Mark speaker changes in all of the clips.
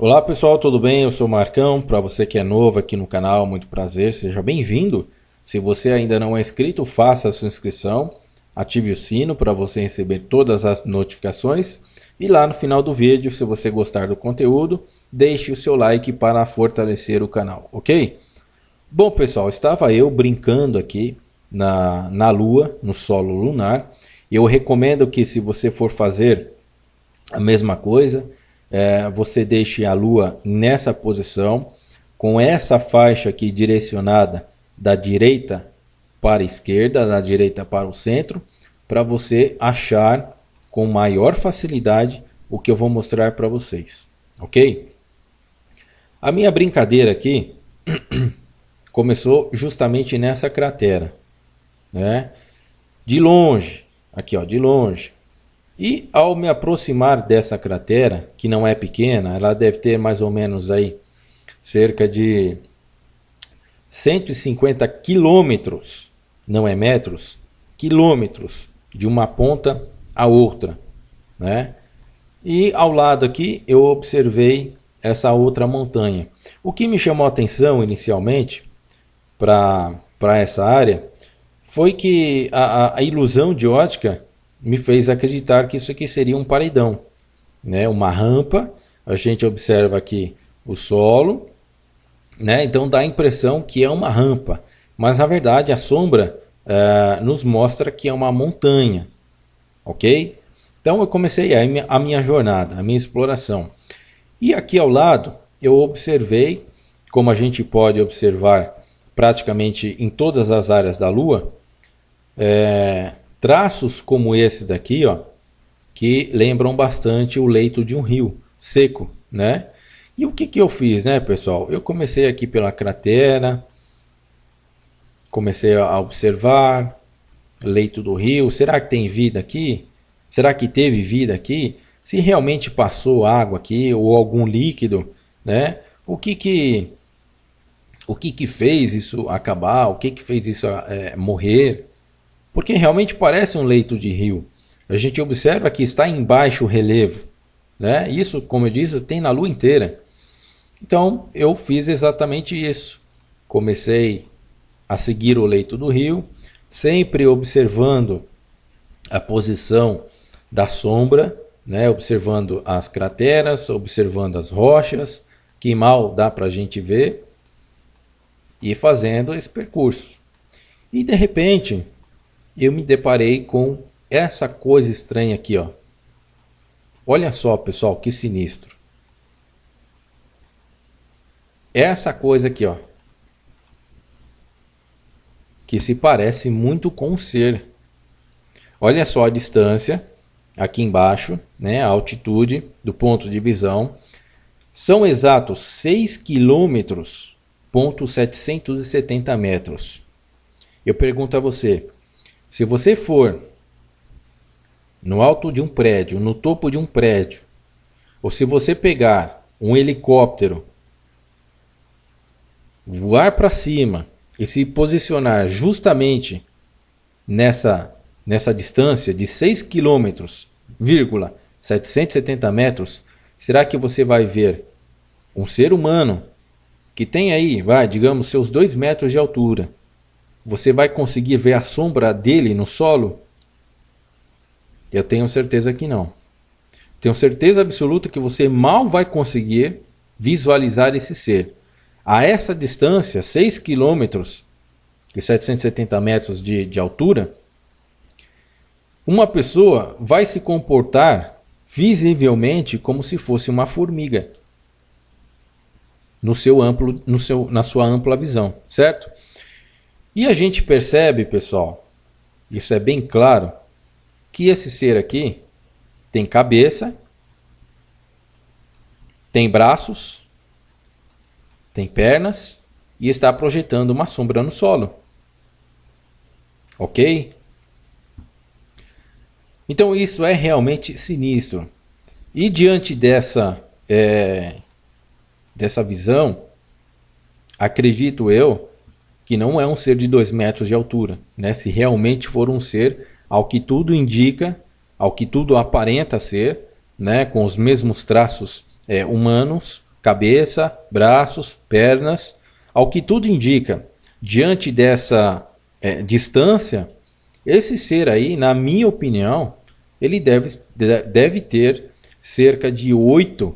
Speaker 1: Olá pessoal, tudo bem? Eu sou o Marcão. Para você que é novo aqui no canal, muito prazer, seja bem-vindo. Se você ainda não é inscrito, faça a sua inscrição, ative o sino para você receber todas as notificações e lá no final do vídeo, se você gostar do conteúdo, deixe o seu like para fortalecer o canal, ok? Bom pessoal, estava eu brincando aqui na Lua, no solo lunar. Eu recomendo que se você for fazer a mesma coisa, você deixe a Lua nessa posição, com essa faixa aqui direcionada da direita para a esquerda, da direita para o centro, para você achar com maior facilidade o que eu vou mostrar para vocês, ok? A minha brincadeira aqui começou justamente nessa cratera, né? De longe, aqui ó, de longe. E ao me aproximar dessa cratera, que não é pequena, ela deve ter mais ou menos aí cerca de 150 quilômetros, não é metros, quilômetros de uma ponta a outra, né? E ao lado aqui eu observei essa outra montanha. O que me chamou a atenção inicialmente para essa área foi que a ilusão de ótica me fez acreditar que isso aqui seria um paredão, né? Uma rampa. A gente observa aqui o solo, né? Então dá a impressão que é uma rampa, mas na verdade a sombra nos mostra que é uma montanha, ok? Então eu comecei a minha jornada, a minha exploração. E aqui ao lado eu observei, como a gente pode observar praticamente em todas as áreas da Lua, traços como esse daqui, ó, que lembram bastante o leito de um rio seco, né? E o que que eu fiz, né, pessoal? Eu comecei aqui pela cratera, comecei a observar leito do rio. Será que tem vida aqui? Será que teve vida aqui? Se realmente passou água aqui ou algum líquido, né? O que que fez isso acabar? O que que fez isso morrer? Porque realmente parece um leito de rio. A gente observa que está em baixo relevo, né? Isso, como eu disse, tem na Lua inteira. Então eu fiz exatamente isso. Comecei a seguir o leito do rio, sempre observando a posição da sombra, né? Observando as crateras, observando as rochas, que mal dá para a gente ver, e fazendo esse percurso. E de repente eu me deparei com essa coisa estranha aqui, ó. Olha só, pessoal, que sinistro. Essa coisa aqui, ó, que se parece muito com um ser. Olha só a distância aqui embaixo, né, a altitude do ponto de visão. São exatos 6 quilômetros, 770 metros. Eu pergunto a você, se você for no alto de um prédio, no topo de um prédio, ou se você pegar um helicóptero, voar para cima e se posicionar justamente nessa distância de 6 km, 770 metros, será que você vai ver um ser humano que tem aí, digamos, seus 2 metros de altura? Você vai conseguir ver a sombra dele no solo? Eu tenho certeza que não. Tenho certeza absoluta que você mal vai conseguir visualizar esse ser. A essa distância, 6 km e 770 metros de altura, uma pessoa vai se comportar visivelmente como se fosse uma formiga na sua ampla visão, certo? E a gente percebe, pessoal, isso é bem claro, que esse ser aqui tem cabeça, tem braços, tem pernas e está projetando uma sombra no solo. Ok? Então isso é realmente sinistro. E diante dessa visão, acredito eu que não é um ser de 2 metros de altura, né? Se realmente for um ser, ao que tudo indica, ao que tudo aparenta ser, né? Com os mesmos traços humanos, cabeça, braços, pernas. Ao que tudo indica, diante dessa distância, esse ser aí, na minha opinião, ele deve ter cerca de 8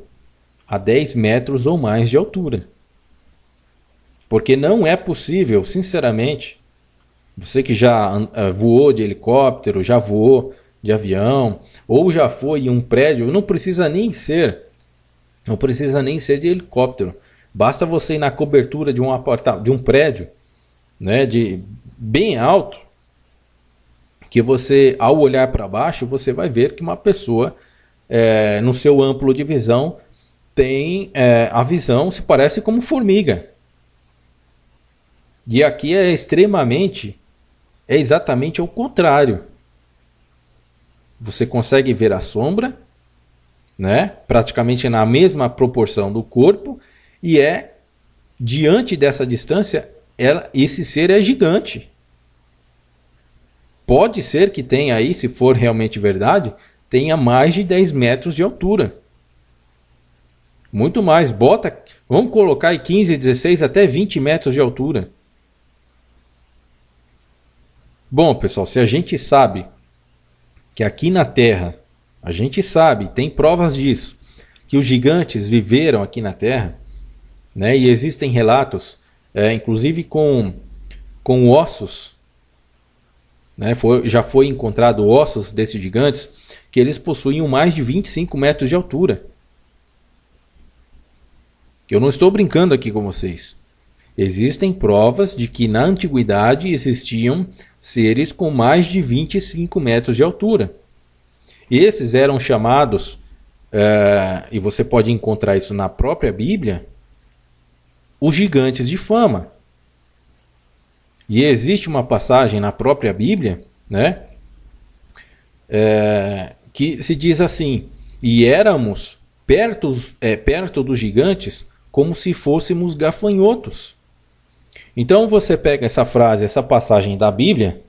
Speaker 1: a 10 metros ou mais de altura. Porque não é possível, sinceramente, você que já voou de helicóptero, já voou de avião, ou já foi em um prédio, não precisa nem ser de helicóptero. Basta você ir na cobertura de um prédio, né, bem alto, que você, ao olhar para baixo, você vai ver que uma pessoa, no seu amplo de visão, tem a visão, se parece como formiga. E aqui é exatamente ao contrário. Você consegue ver a sombra, né, praticamente na mesma proporção do corpo, e diante dessa distância, esse ser é gigante. Pode ser que tenha aí, se for realmente verdade, tenha mais de 10 metros de altura. Muito mais. Vamos colocar aí 15, 16, até 20 metros de altura. Bom, pessoal, se a gente sabe que aqui na Terra, a gente sabe, tem provas disso, que os gigantes viveram aqui na Terra, né? E existem relatos, inclusive com ossos, né? Já foi encontrado ossos desses gigantes que eles possuíam mais de 25 metros de altura. Eu não estou brincando aqui com vocês. Existem provas de que na antiguidade existiam seres com mais de 25 metros de altura. Esses eram chamados, e você pode encontrar isso na própria Bíblia, os gigantes de fama. E existe uma passagem na própria Bíblia, né, que se diz assim: e éramos perto dos gigantes como se fôssemos gafanhotos. Então você pega essa frase, essa passagem da Bíblia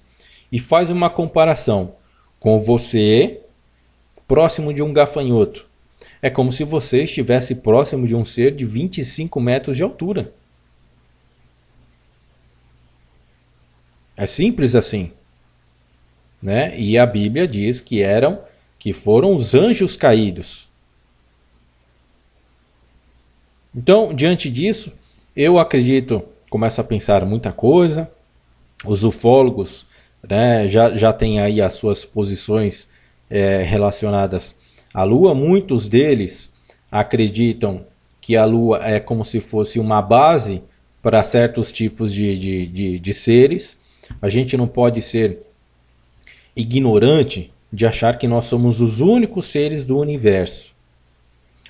Speaker 1: e faz uma comparação com você próximo de um gafanhoto. É como se você estivesse próximo de um ser de 25 metros de altura. É simples assim, né? E a Bíblia diz que foram os anjos caídos. Então, diante disso, eu acredito, começo a pensar muita coisa. Os ufólogos, né, já têm aí as suas posições relacionadas à Lua. Muitos deles acreditam que a Lua é como se fosse uma base para certos tipos de seres. A gente não pode ser ignorante de achar que nós somos os únicos seres do universo.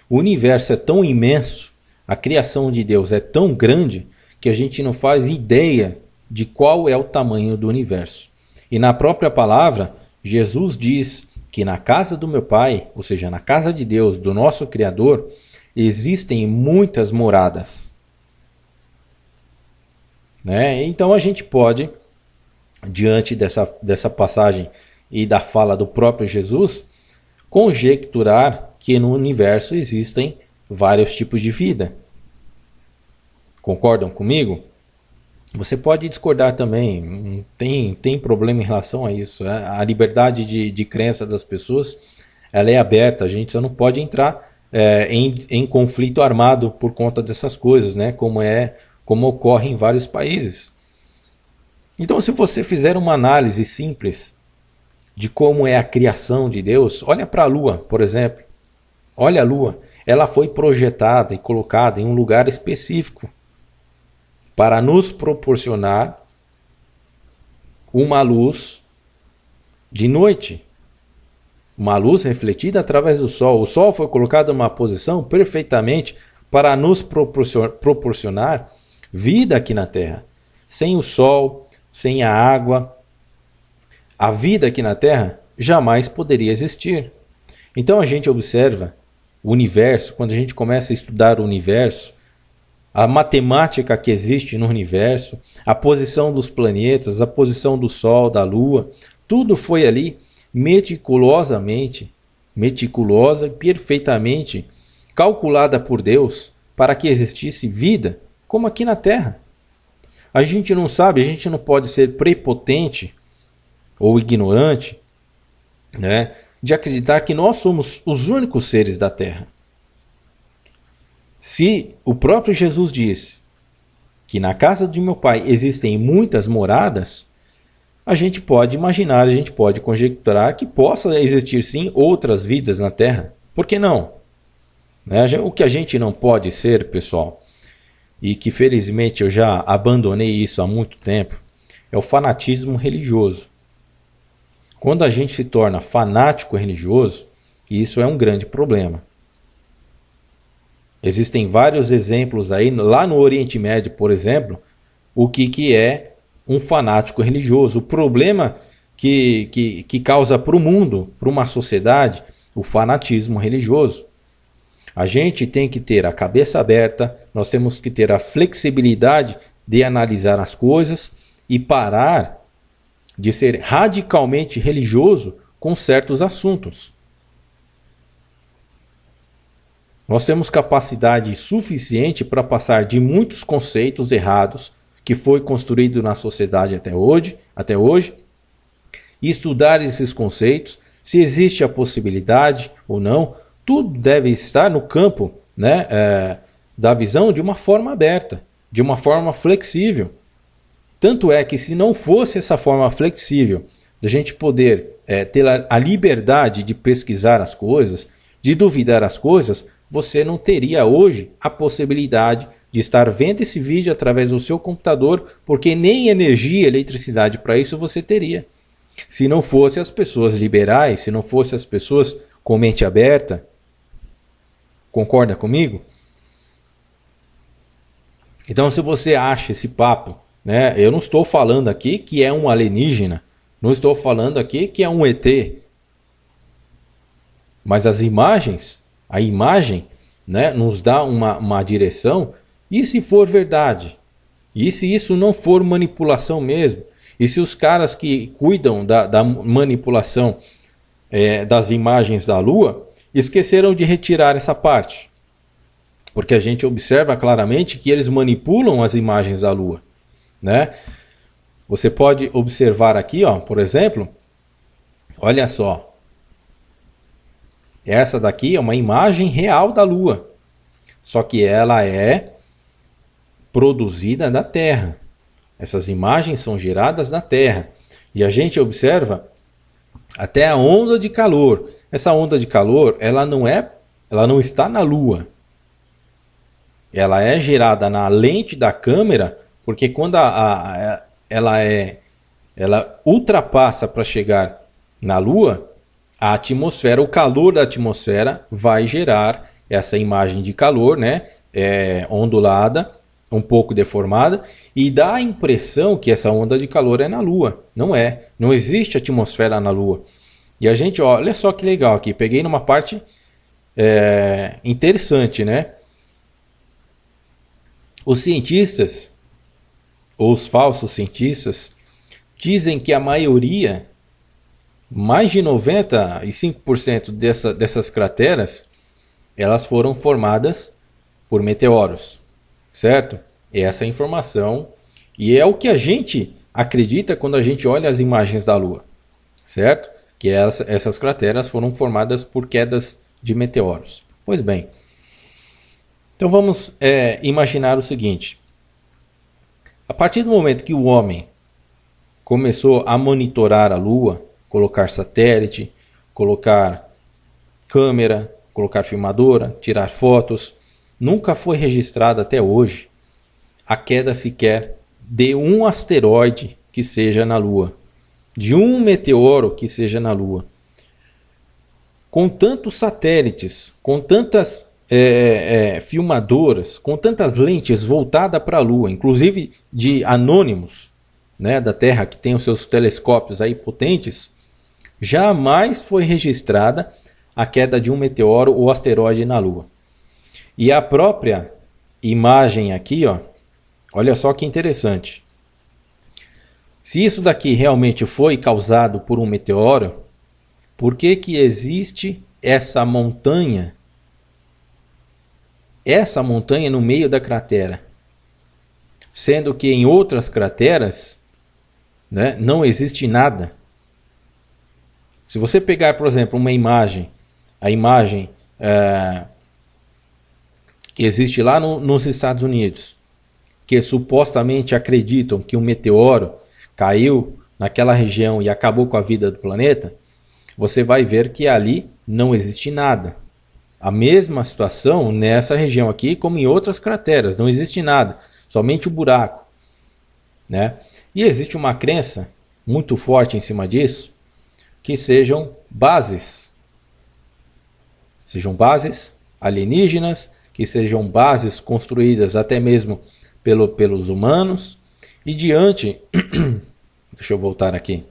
Speaker 1: O universo é tão imenso, a criação de Deus é tão grande, que a gente não faz ideia de qual é o tamanho do universo. E na própria palavra, Jesus diz que na casa do meu Pai, ou seja, na casa de Deus, do nosso Criador, existem muitas moradas. Né? Então a gente pode, diante dessa passagem e da fala do próprio Jesus, conjecturar que no universo existem vários tipos de vida. Concordam comigo? Você pode discordar também, não tem problema em relação a isso. A liberdade de crença das pessoas, ela é aberta, a gente só não pode entrar em conflito armado por conta dessas coisas, né? Como ocorre em vários países. Então, se você fizer uma análise simples de como é a criação de Deus, olha para a Lua, por exemplo. Olha a Lua, ela foi projetada e colocada em um lugar específico para nos proporcionar uma luz de noite. Uma luz refletida através do Sol. O Sol foi colocado em uma posição perfeitamente para nos proporcionar vida aqui na Terra. Sem o Sol, sem a água, a vida aqui na Terra jamais poderia existir. Então a gente observa o universo, quando a gente começa a estudar o universo, a matemática que existe no universo, a posição dos planetas, a posição do Sol, da Lua, tudo foi ali meticulosa e perfeitamente calculada por Deus para que existisse vida, como aqui na Terra. A gente não sabe, a gente não pode ser prepotente ou ignorante, né, de acreditar que nós somos os únicos seres da Terra. Se o próprio Jesus disse que na casa de meu Pai existem muitas moradas, a gente pode imaginar, a gente pode conjecturar que possa existir sim outras vidas na Terra. Por que não? Né? O que a gente não pode ser, pessoal, e que felizmente eu já abandonei isso há muito tempo, é o fanatismo religioso. Quando a gente se torna fanático religioso, isso é um grande problema. Existem vários exemplos aí, lá no Oriente Médio, por exemplo, o que é um fanático religioso. O problema que causa para o mundo, para uma sociedade, o fanatismo religioso. A gente tem que ter a cabeça aberta, nós temos que ter a flexibilidade de analisar as coisas e parar de ser radicalmente religioso com certos assuntos. Nós temos capacidade suficiente para passar de muitos conceitos errados que foi construído na sociedade até hoje, e estudar esses conceitos, se existe a possibilidade ou não, tudo deve estar no campo, né, da visão de uma forma aberta, de uma forma flexível. Tanto é que se não fosse essa forma flexível, da gente poder ter a liberdade de pesquisar as coisas, de duvidar as coisas, você não teria hoje a possibilidade de estar vendo esse vídeo através do seu computador, porque nem energia e eletricidade para isso você teria. Se não fosse as pessoas liberais, se não fosse as pessoas com mente aberta, concorda comigo? Então, se você acha esse papo, né, eu não estou falando aqui que é um alienígena, não estou falando aqui que é um ET, mas as imagens, a imagem, né, nos dá uma direção. E se for verdade? E se isso não for manipulação mesmo? E se os caras que cuidam da manipulação das imagens da Lua esqueceram de retirar essa parte? Porque a gente observa claramente que eles manipulam as imagens da Lua, né? Você pode observar aqui, ó, por exemplo, olha só. Essa daqui é uma imagem real da Lua, só que ela é produzida na Terra. Essas imagens são geradas na Terra. E a gente observa até a onda de calor. Essa onda de calor, ela não está na Lua. Ela é gerada na lente da câmera, porque quando ela ultrapassa para chegar na Lua, a atmosfera, o calor da atmosfera vai gerar essa imagem de calor, né, ondulada, um pouco deformada, e dá a impressão que essa onda de calor é na Lua. Não é. Não existe atmosfera na Lua. E a gente, olha só que legal aqui, peguei numa parte interessante, né? Os cientistas, ou os falsos cientistas, dizem que a maioria, mais de 95% dessas crateras, elas foram formadas por meteoros, certo? Essa é a informação, e é o que a gente acredita quando a gente olha as imagens da Lua, certo? Que essas crateras foram formadas por quedas de meteoros. Pois bem, então vamos imaginar o seguinte. A partir do momento que o homem começou a monitorar a Lua, colocar satélite, colocar câmera, colocar filmadora, tirar fotos, nunca foi registrada até hoje a queda sequer de um asteroide que seja na Lua, de um meteoro que seja na Lua. Com tantos satélites, com tantas filmadoras, com tantas lentes voltadas para a Lua, inclusive de anônimos, né, da Terra, que tem os seus telescópios aí potentes, jamais foi registrada a queda de um meteoro ou asteroide na Lua. E a própria imagem aqui, ó, olha só que interessante. Se isso daqui realmente foi causado por um meteoro, por que existe essa montanha essa montanha no meio da cratera, sendo que em outras crateras, né, não existe nada. Se você pegar, por exemplo, uma imagem, a imagem que existe lá nos Estados Unidos, que supostamente acreditam que um meteoro caiu naquela região e acabou com a vida do planeta, você vai ver que ali não existe nada. A mesma situação nessa região aqui como em outras crateras, não existe nada, somente o buraco, né? E existe uma crença muito forte em cima disso, que sejam bases alienígenas, que sejam bases construídas até mesmo pelos humanos. E diante, deixa eu voltar aqui.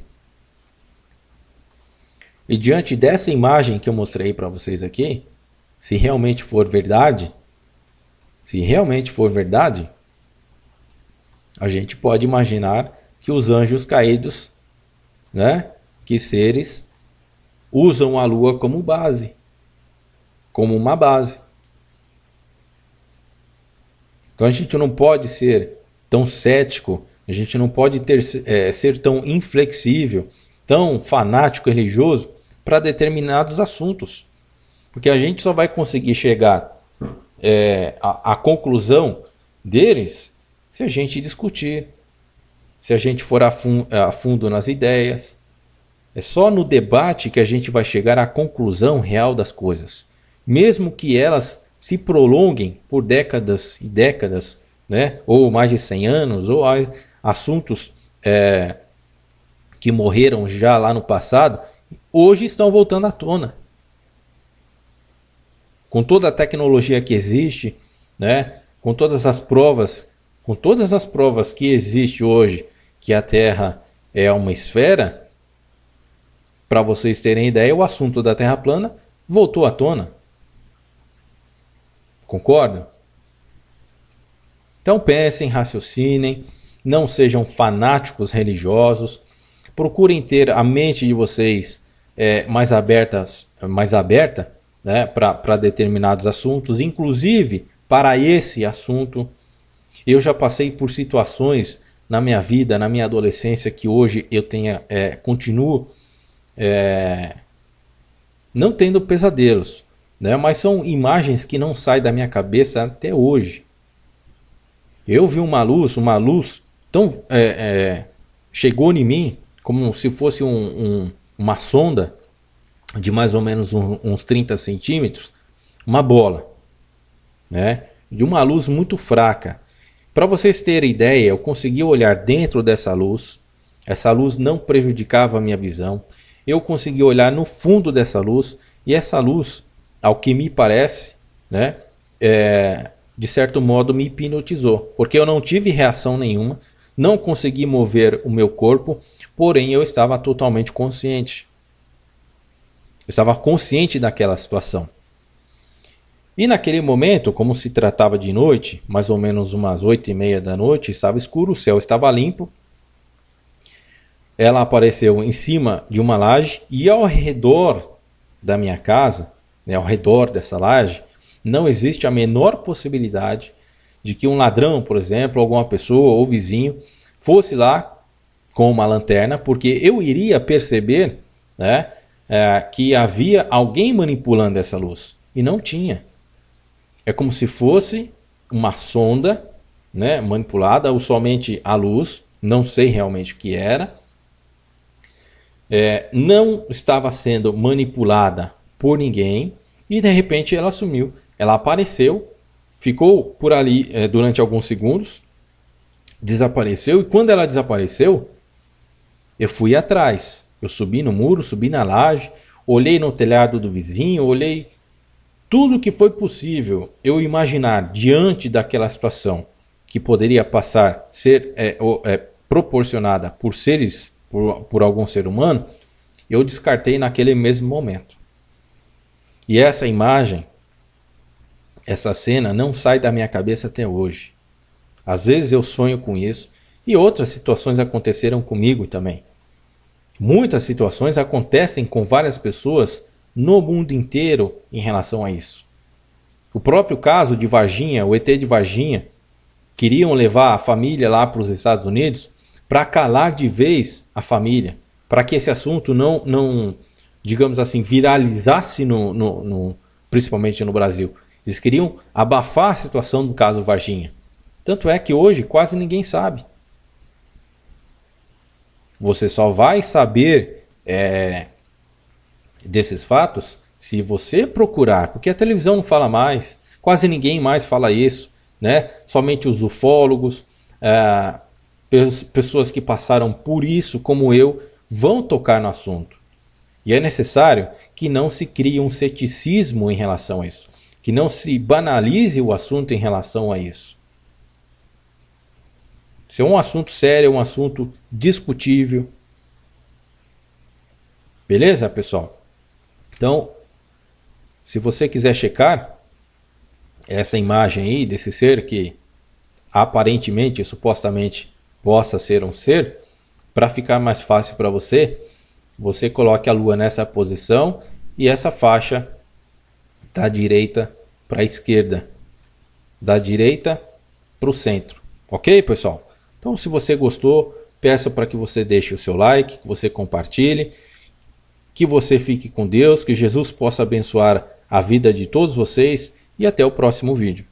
Speaker 1: E diante dessa imagem que eu mostrei para vocês aqui, se realmente for verdade, a gente pode imaginar que os anjos caídos, né, que seres usam a Lua como base, como uma base. Então a gente não pode ser tão cético, a gente não pode ser tão inflexível, tão fanático religioso para determinados assuntos. Porque a gente só vai conseguir chegar à conclusão deles se a gente discutir, se a gente for a fundo nas ideias. É só no debate que a gente vai chegar à conclusão real das coisas. Mesmo que elas se prolonguem por décadas e décadas, né? Ou mais de 100 anos, ou assuntos que morreram já lá no passado, hoje estão voltando à tona. Com toda a tecnologia que existe, né? Com todas as provas que existe hoje que a Terra é uma esfera, para vocês terem ideia, o assunto da Terra plana voltou à tona. Concordam? Então pensem, raciocinem, não sejam fanáticos religiosos, procurem ter a mente de vocês mais aberta, né, para determinados assuntos, inclusive para esse assunto. Eu já passei por situações na minha vida, na minha adolescência, que hoje eu continuo não tendo pesadelos, né? Mas são imagens que não saem da minha cabeça até hoje. Eu vi uma luz tão chegou em mim como se fosse uma sonda de mais ou menos uns 30 centímetros, uma bola, né? De uma luz muito fraca. Para vocês terem ideia, eu consegui olhar dentro dessa luz. Essa luz não prejudicava a minha visão. Eu consegui olhar no fundo dessa luz. E essa luz, ao que me parece, né, de certo modo me hipnotizou. Porque eu não tive reação nenhuma. Não consegui mover o meu corpo. Porém, eu estava totalmente consciente. Eu estava consciente daquela situação. E naquele momento, como se tratava de noite, mais ou menos umas 8h30 da noite, estava escuro, o céu estava limpo. Ela apareceu em cima de uma laje e ao redor da minha casa, né, ao redor dessa laje, não existe a menor possibilidade de que um ladrão, por exemplo, alguma pessoa ou vizinho fosse lá com uma lanterna, porque eu iria perceber, né, que havia alguém manipulando essa luz. E não tinha. É como se fosse uma sonda, né, manipulada, ou somente a luz, não sei realmente o que era. Não estava sendo manipulada por ninguém e de repente ela sumiu. Ela apareceu, ficou por ali durante alguns segundos, desapareceu, e quando ela desapareceu, eu fui atrás. Eu subi no muro, subi na laje, olhei no telhado do vizinho, olhei tudo que foi possível eu imaginar diante daquela situação que poderia ser proporcionada por seres, por algum ser humano, eu descartei naquele mesmo momento. E essa imagem, essa cena não sai da minha cabeça até hoje. Às vezes eu sonho com isso e outras situações aconteceram comigo também. Muitas situações acontecem com várias pessoas no mundo inteiro em relação a isso. O próprio caso de Varginha, o ET de Varginha, queriam levar a família lá para os Estados Unidos para calar de vez a família, para que esse assunto não, digamos assim, viralizasse principalmente no Brasil. Eles queriam abafar a situação do caso Varginha. Tanto é que hoje quase ninguém sabe. Você só vai saber desses fatos se você procurar, porque a televisão não fala mais, quase ninguém mais fala isso, né? Somente os ufólogos, pessoas que passaram por isso, como eu, vão tocar no assunto. E é necessário que não se crie um ceticismo em relação a isso, que não se banalize o assunto em relação a isso. Se é um assunto sério, é um assunto discutível. Beleza, pessoal? Então, se você quiser checar essa imagem aí desse ser que aparentemente, supostamente, possa ser um ser, para ficar mais fácil para você, você coloque a Lua nessa posição e essa faixa da direita para a esquerda, da direita para o centro. Ok, pessoal? Então, se você gostou, peço para que você deixe o seu like, que você compartilhe, que você fique com Deus, que Jesus possa abençoar a vida de todos vocês e até o próximo vídeo.